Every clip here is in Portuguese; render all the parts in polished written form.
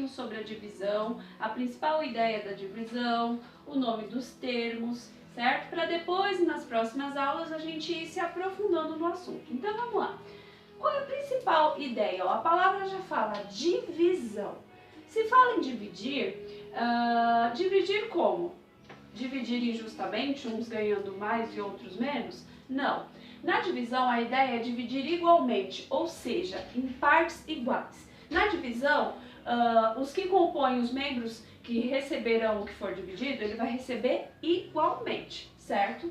pouquinho sobre a divisão, a principal ideia da divisão, o nome dos termos, certo? Para depois, nas próximas aulas, a gente ir se aprofundando no assunto. Então, vamos lá. Qual é a principal ideia? A palavra já fala divisão. Se fala em dividir, dividir como? Dividir injustamente, uns ganhando mais e outros menos? Não. Na divisão, a ideia é dividir igualmente, ou seja, em partes iguais. Na divisão, os que compõem os membros que receberão o que for dividido, ele vai receber igualmente, certo?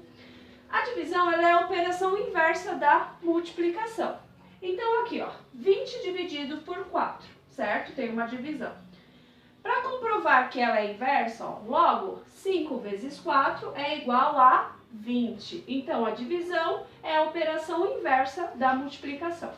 A divisão ela é a operação inversa da multiplicação. Então aqui, ó, 20 dividido por 4, certo? Tem uma divisão. Para comprovar que ela é inversa, ó, logo 5 vezes 4 é igual a 20. Então a divisão é a operação inversa da multiplicação.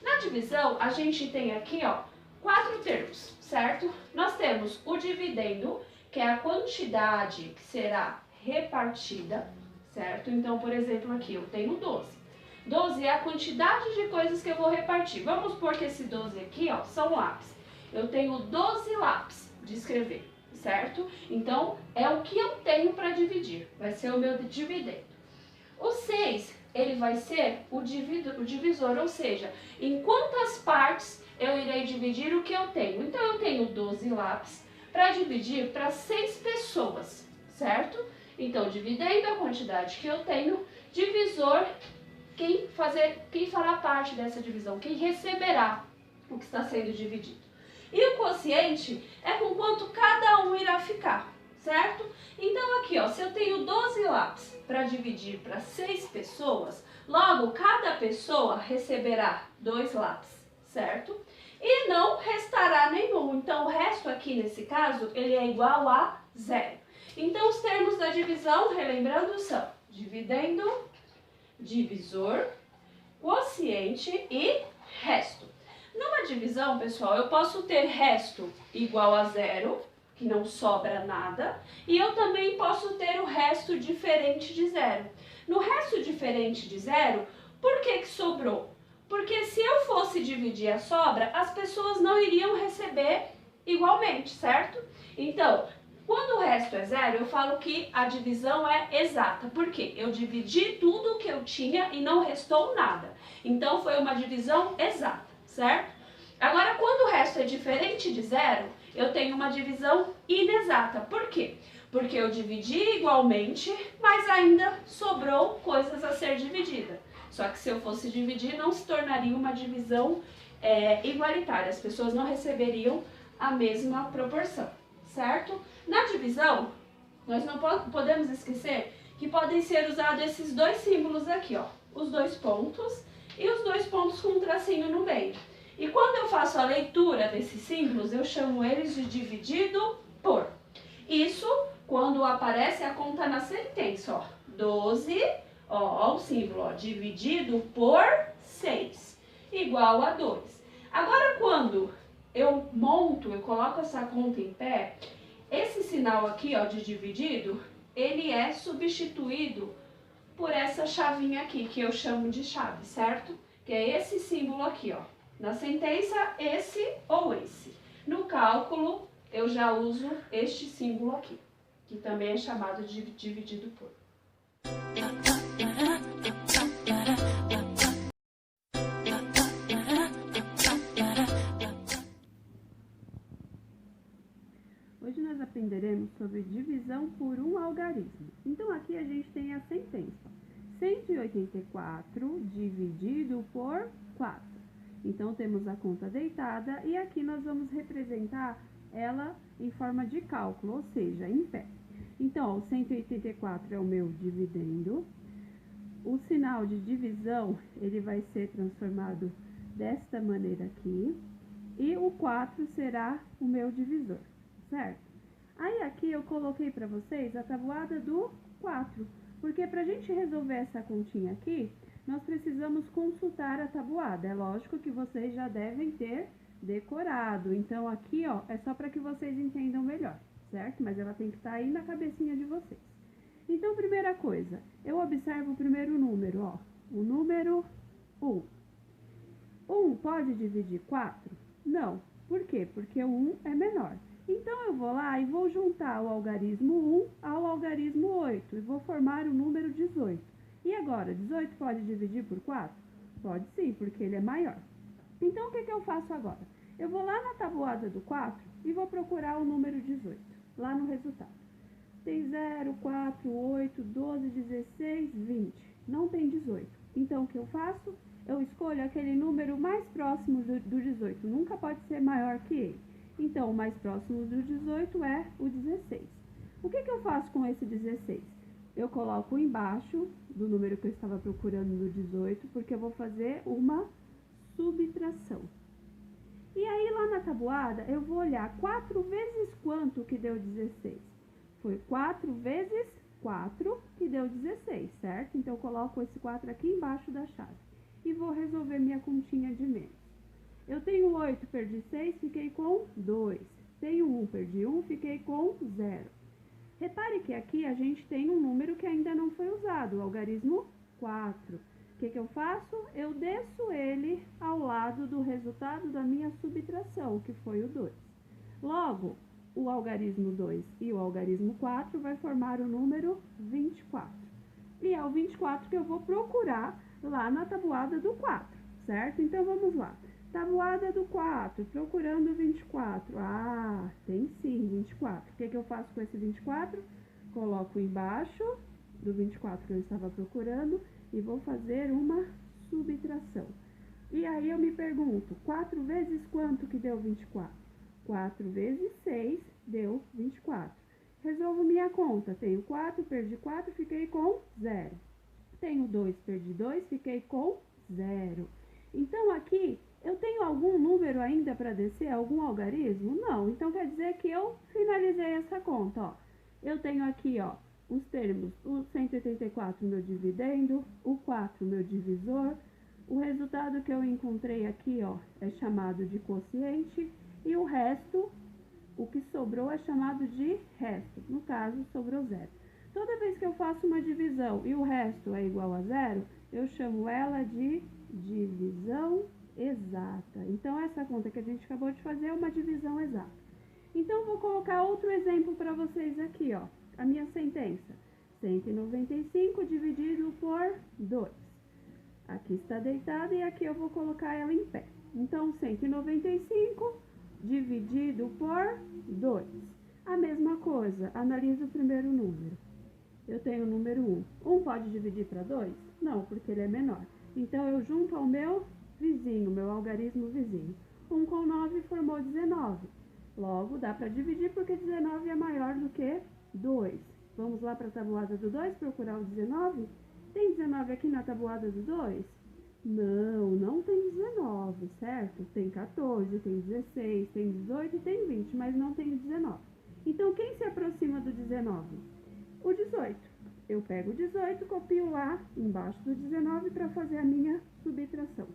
Na divisão, a gente tem aqui, ó, 4 termos, certo? Nós temos o dividendo, que é a quantidade que será repartida, certo? Então, por exemplo, aqui eu tenho 12. 12 é a quantidade de coisas que eu vou repartir. Vamos supor que esse 12 aqui, ó, são lápis. Eu tenho 12 lápis de escrever, certo? Então, é o que eu tenho para dividir. Vai ser o meu dividendo. O 6, ele vai ser o divisor, ou seja, em quantas partes eu irei dividir o que eu tenho. Então, eu tenho 12 lápis para dividir para 6 pessoas, certo? Então, dividendo a quantidade que eu tenho, divisor, quem fará parte dessa divisão, quem receberá o que está sendo dividido. E o quociente é com quanto cada um irá ficar, certo? Então aqui, ó, se eu tenho 12 lápis para dividir para 6 pessoas, logo cada pessoa receberá 2 lápis, certo? E não restará nenhum, então o resto aqui nesse caso, ele é igual a 0. Então os termos da divisão, relembrando, são dividendo, divisor, quociente e resto. Numa divisão, pessoal, eu posso ter resto igual a 0, que não sobra nada, e eu também posso ter o resto diferente de 0. No resto diferente de 0, por que sobrou? Porque se eu fosse dividir a sobra, as pessoas não iriam receber igualmente, certo? Então, quando o resto é 0, eu falo que a divisão é exata. Por quê? Eu dividi tudo que eu tinha e não restou nada. Então, foi uma divisão exata, certo? Agora, quando o resto é diferente de 0, eu tenho uma divisão inexata. Por quê? Porque eu dividi igualmente, mas ainda sobrou coisas a ser dividida. Só que se eu fosse dividir, não se tornaria uma divisão igualitária. As pessoas não receberiam a mesma proporção, certo? Na divisão, nós não podemos esquecer que podem ser usados esses dois símbolos aqui, ó. Os 2 pontos e os 2 pontos com um tracinho no meio. E quando eu faço a leitura desses símbolos, eu chamo eles de dividido por. Isso quando aparece a conta na sentença, ó. 12, ó o símbolo, ó, dividido por 6, igual a 2. Agora, quando eu coloco essa conta em pé, esse sinal aqui, ó, de dividido, ele é substituído por essa chavinha aqui, que eu chamo de chave, certo? Que é esse símbolo aqui, ó. Na sentença, esse ou esse. No cálculo, eu já uso este símbolo aqui, que também é chamado de dividido por. Hoje nós aprenderemos sobre divisão por um algarismo. Então aqui a gente tem a sentença. 184 dividido por 4. Então temos a conta deitada e aqui nós vamos representar ela em forma de cálculo, ou seja, em pé. Então, ó, o 184 é o meu dividendo. O sinal de divisão, ele vai ser transformado desta maneira aqui. E o 4 será o meu divisor, certo? Aí aqui eu coloquei para vocês a tabuada do 4, porque para a gente resolver essa continha aqui, nós precisamos consultar a tabuada. É lógico que vocês já devem ter decorado, então aqui, ó, é só para que vocês entendam melhor, certo? Mas ela tem que estar aí na cabecinha de vocês. Então, primeira coisa, eu observo o primeiro número, ó, o número 1. 1 pode dividir 4? Não. Por quê? Porque o 1 é menor. Então, eu vou lá e vou juntar o algarismo 1 ao algarismo 8 e vou formar o número 18. E agora, 18 pode dividir por 4? Pode sim, porque ele é maior. Então, o que eu faço agora? Eu vou lá na tabuada do 4 e vou procurar o número 18, lá no resultado. Tem 0, 4, 8, 12, 16, 20. Não tem 18. Então, o que eu faço? Eu escolho aquele número mais próximo do 18. Nunca pode ser maior que ele. Então, o mais próximo do 18 é o 16. O que eu faço com esse 16? Eu coloco embaixo do número que eu estava procurando no 18, porque eu vou fazer uma subtração. E aí, lá na tabuada, eu vou olhar 4 vezes quanto que deu 16. Foi 4 vezes 4 que deu 16, certo? Então, eu coloco esse 4 aqui embaixo da chave. E vou resolver minha continha de menos. Eu tenho 8, perdi 6, fiquei com 2. Tenho 1, perdi 1, fiquei com 0. Repare que aqui a gente tem um número que ainda não foi usado, o algarismo 4. O que eu faço? Eu desço ele ao lado do resultado da minha subtração, que foi o 2. Logo, o algarismo 2 e o algarismo 4 vai formar o número 24. E é o 24 que eu vou procurar lá na tabuada do 4, certo? Então, vamos lá. Tabuada do 4, procurando 24. Ah, tem sim, 24. O que eu faço com esse 24? Coloco embaixo do 24 que eu estava procurando e vou fazer uma subtração. E aí eu me pergunto, 4 vezes quanto que deu 24? 4 vezes 6 deu 24. Resolvo minha conta. Tenho 4, perdi 4, fiquei com 0. Tenho 2, perdi 2, fiquei com 0. Então, aqui, eu tenho algum número ainda para descer? Algum algarismo? Não. Então, quer dizer que eu finalizei essa conta, ó. Eu tenho aqui, ó, os termos, o 184, meu dividendo, o 4, meu divisor. O resultado que eu encontrei aqui, ó, é chamado de quociente. E o resto, o que sobrou, é chamado de resto. No caso, sobrou 0. Toda vez que eu faço uma divisão e o resto é igual a 0, eu chamo ela de divisão exata. Então, essa conta que a gente acabou de fazer é uma divisão exata. Então, vou colocar outro exemplo para vocês aqui, ó. A minha sentença. 195 dividido por 2. Aqui está deitada e aqui eu vou colocar ela em pé. Então, 195 dividido por 2. A mesma coisa, analisa o primeiro número. Eu tenho o número 1. 1 pode dividir para 2? Não, porque ele é menor. Então, eu junto ao meu vizinho, meu algarismo vizinho. 1 com 9 formou 19. Logo, dá para dividir porque 19 é maior do que 2. Vamos lá para a tabuada do 2, procurar o 19? Tem 19 aqui na tabuada do 2? Não, não tem 19, certo? Tem 14, tem 16, tem 18 e tem 20, mas não tem 19. Então, quem se aproxima do 19? O 18. Eu pego o 18, copio lá embaixo do 19 para fazer a minha subtração.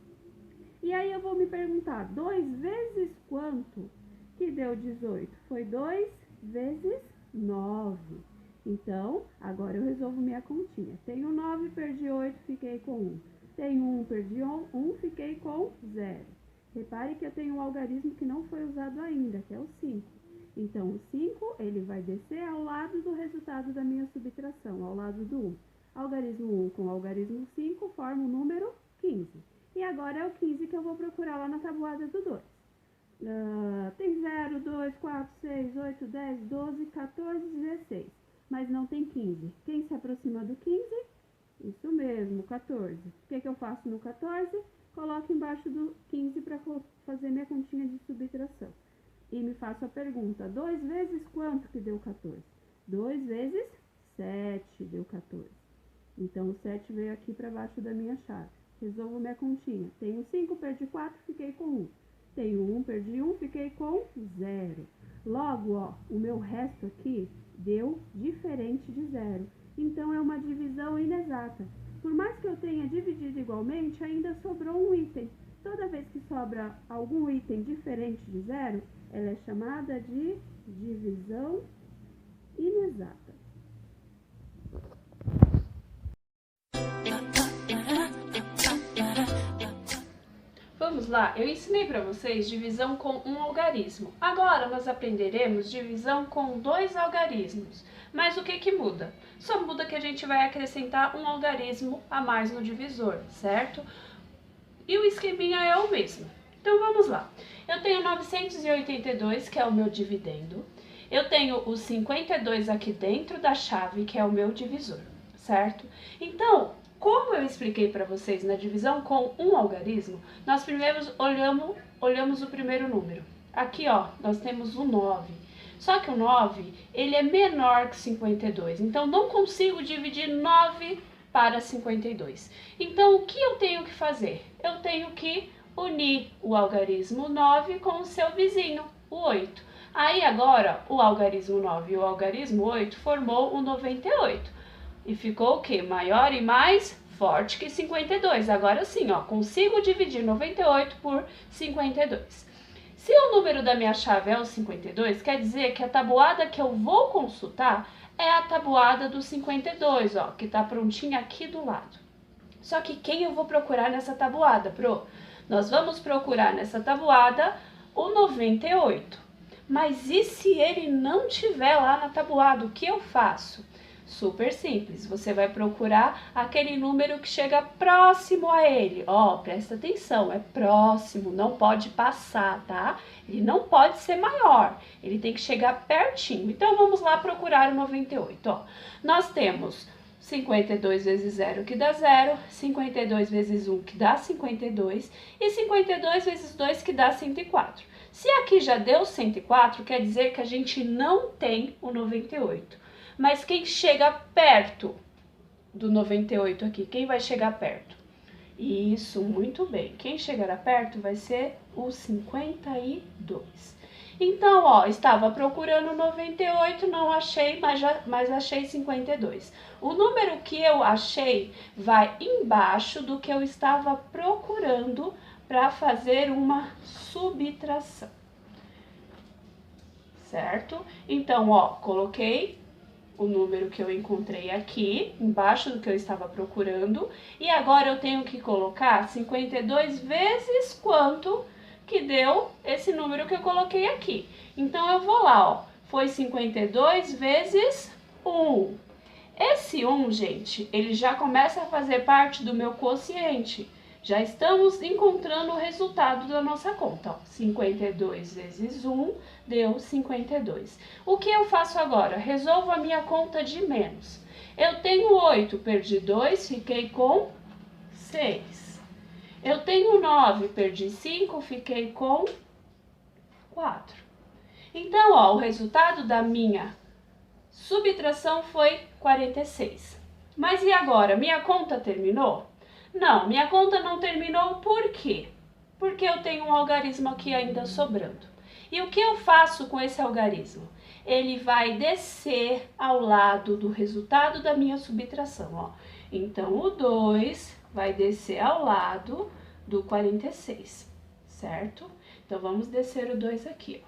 E aí eu vou me perguntar, 2 vezes quanto que deu 18? Foi 2 vezes 9. Então, agora eu resolvo minha continha. Tenho 9, perdi 8, fiquei com 1. Tenho 1, perdi 1, fiquei com 0. Repare que eu tenho um algarismo que não foi usado ainda, que é o 5. Então, o 5, ele vai descer ao lado do resultado da minha subtração, ao lado do 1. Algarismo 1 com algarismo 5 forma o número 15. E agora é o 15 que eu vou procurar lá na tabuada do 2. Tem 0, 2, 4, 6, 8, 10, 12, 14, 16. Mas não tem 15. Quem se aproxima do 15? Isso mesmo, 14. O que eu faço no 14? Coloco embaixo do 15 para fazer minha continha de subtração. E me faço a pergunta, 2 vezes quanto que deu 14? 2 vezes 7 deu 14. Então, o 7 veio aqui para baixo da minha chave. Resolvo minha continha. Tenho 5, perdi 4, fiquei com 1. Tenho 1, perdi 1, fiquei com 0. Logo, ó, o meu resto aqui deu diferente de 0. Então, é uma divisão inexata. Por mais que eu tenha dividido igualmente, ainda sobrou um item. Toda vez que sobra algum item diferente de 0, ela é chamada de divisão inexata. Vamos lá, eu ensinei para vocês divisão com um algarismo. Agora nós aprenderemos divisão com 2 algarismos. Mas o que muda? Só muda que a gente vai acrescentar um algarismo a mais no divisor, certo? E o esqueminha é o mesmo. Então vamos lá. Eu tenho 982, que é o meu dividendo. Eu tenho os 52 aqui dentro da chave, que é o meu divisor, certo? Então, como eu expliquei para vocês na divisão com um algarismo, nós primeiro olhamos o primeiro número. Aqui, ó, nós temos o 9. Só que o 9, ele é menor que 52. Então, não consigo dividir 9 para 52. Então, o que eu tenho que fazer? Eu tenho que unir o algarismo 9 com o seu vizinho, o 8. Aí, agora, o algarismo 9 e o algarismo 8 formou o 98. E ficou o quê? Maior e mais forte que 52. Agora sim, ó, consigo dividir 98 por 52. Se o número da minha chave é o 52, quer dizer que a tabuada que eu vou consultar é a tabuada do 52, ó, que tá prontinha aqui do lado. Só que quem eu vou procurar nessa tabuada, Pro? Nós vamos procurar nessa tabuada o 98. Mas e se ele não tiver lá na tabuada, o que eu faço? Super simples, você vai procurar aquele número que chega próximo a ele. Ó, presta atenção, é próximo, não pode passar, tá? Ele não pode ser maior, ele tem que chegar pertinho. Então, vamos lá procurar o 98, ó. Nós temos 52 vezes 0, que dá 0, 52 vezes 1, que dá 52, e 52 vezes 2, que dá 104. Se aqui já deu 104, quer dizer que a gente não tem o 98. Mas quem chega perto do 98 aqui? Quem vai chegar perto? Isso, muito bem. Quem chegará perto vai ser o 52. Então, ó, estava procurando 98, não achei, mas achei 52. O número que eu achei vai embaixo do que eu estava procurando para fazer uma subtração. Certo? Então, ó, coloquei o número que eu encontrei aqui, embaixo do que eu estava procurando, e agora eu tenho que colocar 52 vezes quanto que deu esse número que eu coloquei aqui. Então, eu vou lá, ó, foi 52 vezes 1. Esse 1, gente, ele já começa a fazer parte do meu quociente. Já estamos encontrando o resultado da nossa conta, ó. 52 vezes 1 deu 52. O que eu faço agora? Resolvo a minha conta de menos. Eu tenho 8, perdi 2, fiquei com 6. Eu tenho 9, perdi 5, fiquei com 4. Então, ó, o resultado da minha subtração foi 46. Mas e agora? Minha conta terminou? Não, minha conta não terminou, por quê? Porque eu tenho um algarismo aqui ainda sobrando. E o que eu faço com esse algarismo? Ele vai descer ao lado do resultado da minha subtração, ó. Então, o 2 vai descer ao lado do 46, certo? Então, vamos descer o 2 aqui, ó.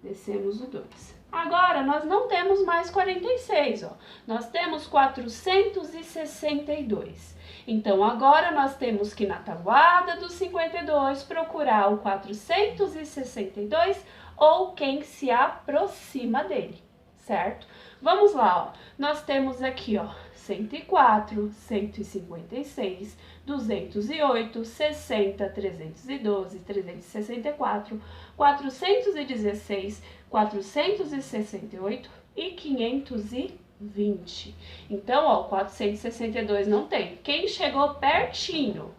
Descemos o 2. Agora, nós não temos mais 46, ó. Nós temos 462. Então, agora nós temos que, na tabuada do 52, procurar o 462 ou quem se aproxima dele, certo? Vamos lá, ó. Nós temos aqui, ó, 104, 156, 208, 60, 312, 364, 416, 468 e 520. Então, ó, 462 não tem. Quem chegou pertinho?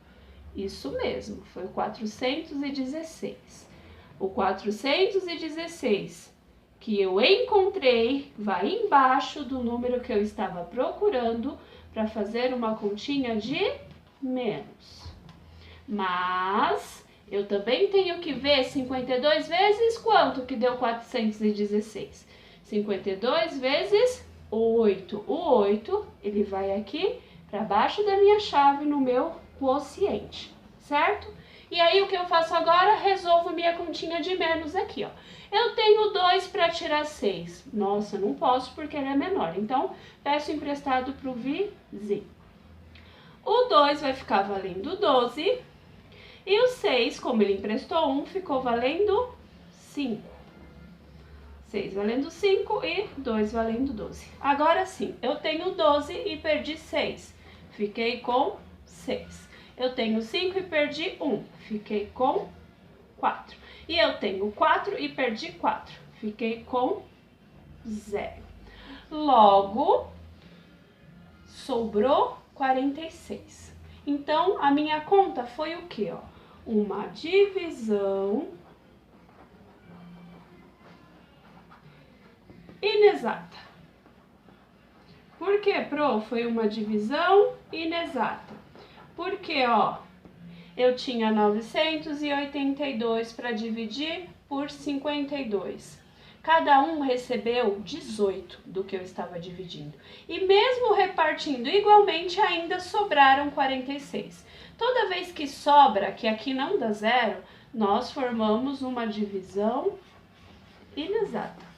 Isso mesmo, foi o 416. O 416 que eu encontrei vai embaixo do número que eu estava procurando para fazer uma continha de menos. Mas eu também tenho que ver 52 vezes quanto que deu 416? 52 vezes 8. O 8, ele vai aqui para baixo da minha chave no meu quociente, certo? E aí, o que eu faço agora? Resolvo minha continha de menos aqui, ó. Eu tenho 2 para tirar 6. Nossa, não posso porque ele é menor. Então, peço emprestado para o vizinho. O 2 vai ficar valendo 12. E o 6, como ele emprestou 1, ficou valendo 5. 6 valendo 5 e 2 valendo 12. Agora sim, eu tenho 12 e perdi 6. Fiquei com 6. Eu tenho 5 e perdi 1. Fiquei com 4. E eu tenho 4 e perdi 4. Fiquei com 0. Logo, sobrou 46. Então, a minha conta foi o quê? Uma divisão inexata. Por que, Pro? Foi uma divisão inexata. Porque, eu tinha 982 para dividir por 52. Cada um recebeu 18 do que eu estava dividindo. E mesmo repartindo igualmente, ainda sobraram 46. Toda vez que sobra, que aqui não dá zero, nós formamos uma divisão inexata.